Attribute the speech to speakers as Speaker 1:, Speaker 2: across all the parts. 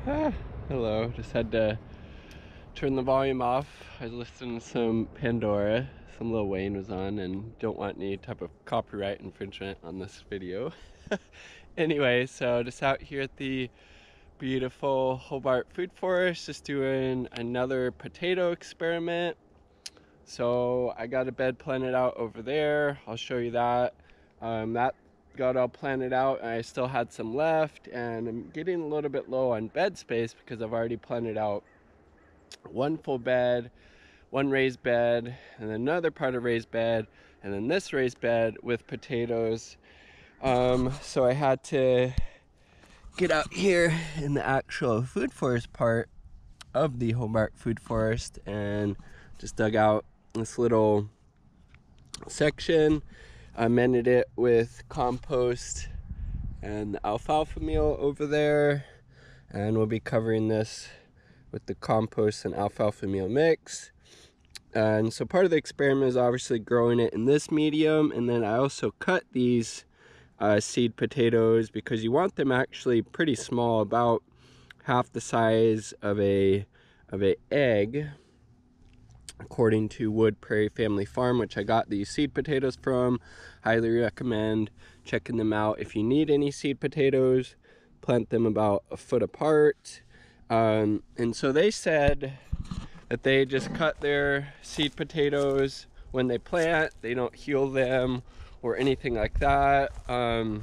Speaker 1: Hello, just had to turn the volume off. I was listening to some Pandora, some Lil Wayne was on, and don't want any type of copyright infringement on this video. Anyway, so just out here at the beautiful Hobart Food Forest, just doing another potato experiment. So I got a bed planted out over there. I'll show you that. That got all planted out, and I still had some left, and I'm getting a little bit low on bed space because I've already planted out one full bed, one raised bed, and another part of raised bed, and then this raised bed with potatoes. So I had to get out here in the actual food forest part of the Hobart Food Forest and just dug out this little section. I amended it with compost and the alfalfa meal over there, and we'll be covering this with the compost and alfalfa meal mix. And so part of the experiment is obviously growing it in this medium, and then I also cut these seed potatoes because you want them actually pretty small, about half the size of a egg, according to Wood Prairie Family Farm, which I got these seed potatoes from. Highly recommend checking them out. If you need any seed potatoes, plant them about a foot apart. And so they said that they just cut their seed potatoes when they plant. They don't heal them or anything like that. And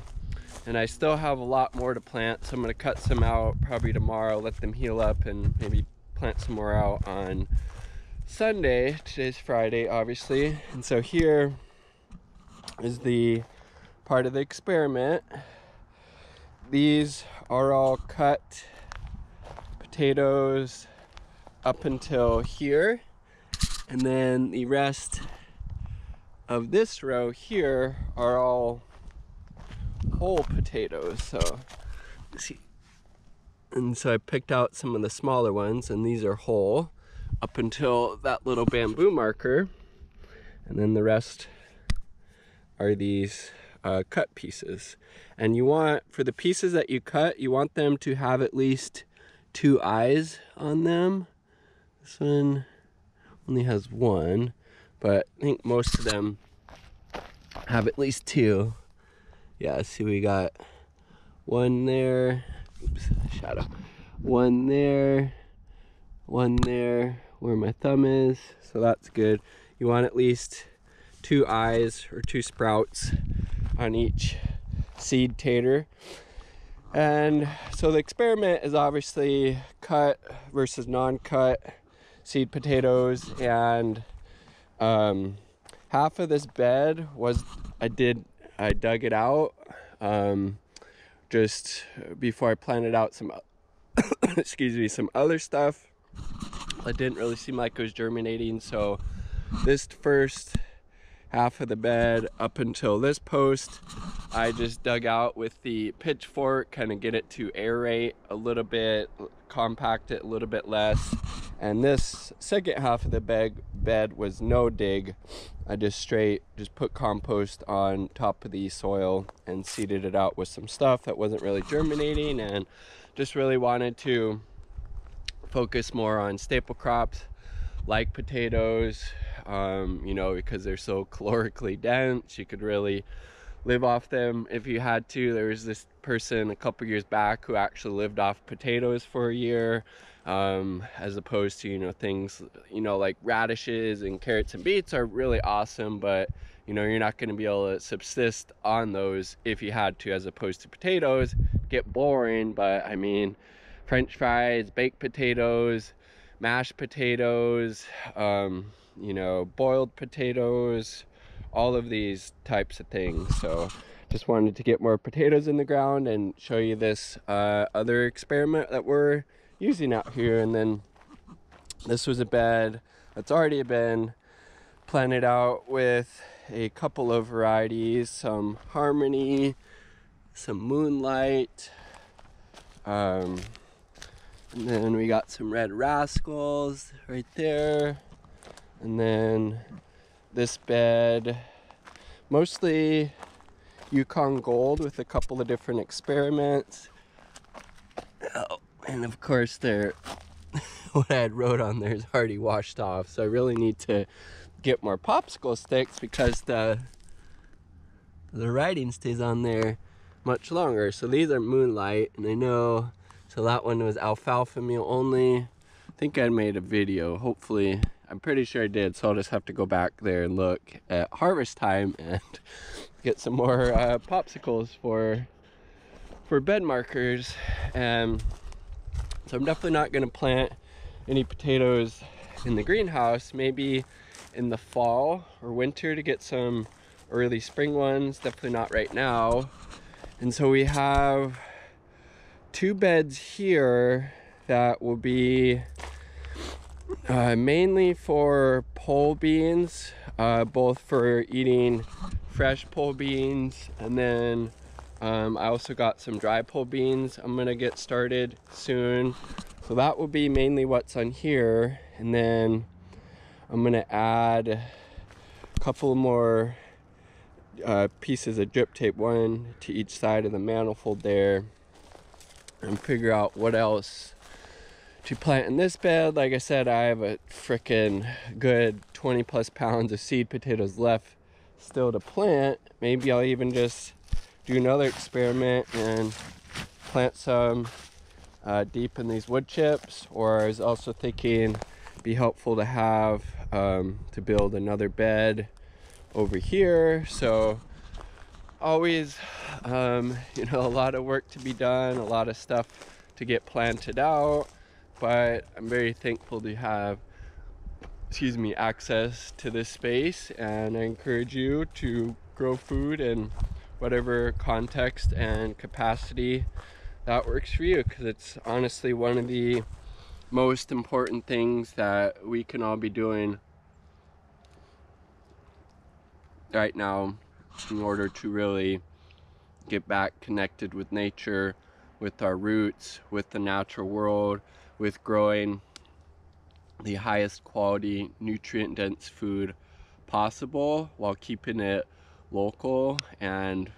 Speaker 1: I still have a lot more to plant, so I'm going to cut some out probably tomorrow, let them heal up, and maybe plant some more out on Sunday. Today's Friday, obviously. And so here is the part of the experiment. These are all cut potatoes up until here, and then the rest of this row here are all whole potatoes. So let's see. And so I picked out some of the smaller ones, and these are whole up until that little bamboo marker, and then the rest are these cut pieces. And you want, for the pieces that you cut, you want them to have at least 2 eyes on them. This one only has 1, but I think most of them have at least 2. Yeah, see, we got 1 there, oops, shadow, 1 there, 1 there where my thumb is, so that's good. You want at least 2 eyes or 2 sprouts on each seed tater. And so the experiment is obviously cut versus non-cut seed potatoes, and half of this bed was I dug it out just before I planted out some excuse me, some other stuff. It didn't really seem like it was germinating, so this first half of the bed up until this post I just dug out with the pitchfork, kind of get it to aerate a little bit, compact it a little bit less. And this second half of the bed was no dig. I just put compost on top of the soil and seeded it out with some stuff that wasn't really germinating, and just really wanted to focus more on staple crops like potatoes, you know, because they're so calorically dense. You could really live off them if you had to. There was this person a couple years back who actually lived off potatoes for a year, as opposed to, you know, things, you know, like radishes and carrots and beets are really awesome, but you know, you're not going to be able to subsist on those if you had to, as opposed to potatoes. Get boring, but I mean, French fries, baked potatoes, mashed potatoes, you know, boiled potatoes, all of these types of things. So just wanted to get more potatoes in the ground and show you this other experiment that we're using out here. And then this was a bed that's already been planted out with a couple of varieties, some Harmony, some Moonlight, and then we got some Red Rascals right there. And then this bed, mostly Yukon Gold with a couple of different experiments. Oh, And of course what I had wrote on there is already washed off, so I really need to get more popsicle sticks because the writing stays on there much longer. So these are Moonlight, and I know, so that one was alfalfa meal only. I think I made a video, hopefully, I'm pretty sure I did, so I'll just have to go back there and look at harvest time and get some more popsicles for bed markers. And so I'm definitely not going to plant any potatoes in the greenhouse, maybe in the fall or winter to get some early spring ones, definitely not right now. And so we have 2 beds here that will be mainly for pole beans, both for eating fresh pole beans, and then I also got some dry pole beans I'm gonna get started soon. So that will be mainly what's on here, and then I'm gonna add a couple more pieces of drip tape, one to each side of the manifold there, and figure out what else to plant in this bed. Like I said, I have a freaking good 20 plus pounds of seed potatoes left still to plant. Maybe I'll even just do another experiment and plant some deep in these wood chips, or I was also thinking it'd be helpful to have to build another bed over here. So always you know, a lot of work to be done, a lot of stuff to get planted out, but I'm very thankful to have, excuse me, access to this space, and I encourage you to grow food in whatever context and capacity that works for you, because it's honestly one of the most important things that we can all be doing right now in order to really get back connected with nature, with our roots, with the natural world, with growing the highest quality, nutrient dense food possible while keeping it local, and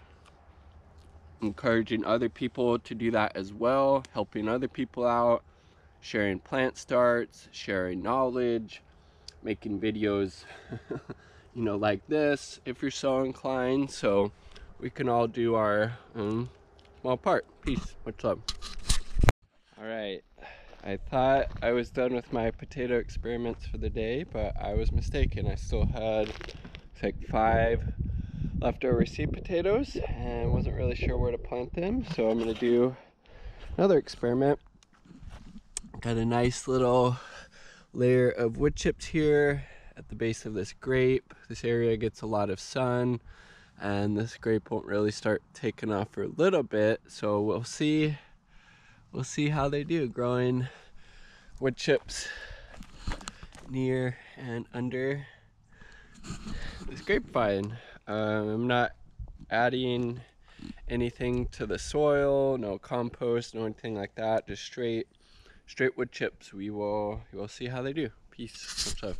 Speaker 1: encouraging other people to do that as well, helping other people out, sharing plant starts, sharing knowledge, making videos you know, like this if you're so inclined, so we can all do our small part. Peace, much love. All right, I thought I was done with my potato experiments for the day, but I was mistaken. I still had like 5 leftover seed potatoes and wasn't really sure where to plant them, so I'm gonna do another experiment. Got a nice little layer of wood chips here at the base of this grape. This area gets a lot of sun, and this grape won't really start taking off for a little bit, so we'll see how they do growing wood chips near and under this grapevine. I'm not adding anything to the soil, no compost, no anything like that, just straight wood chips. We will see how they do. Peace. What's up?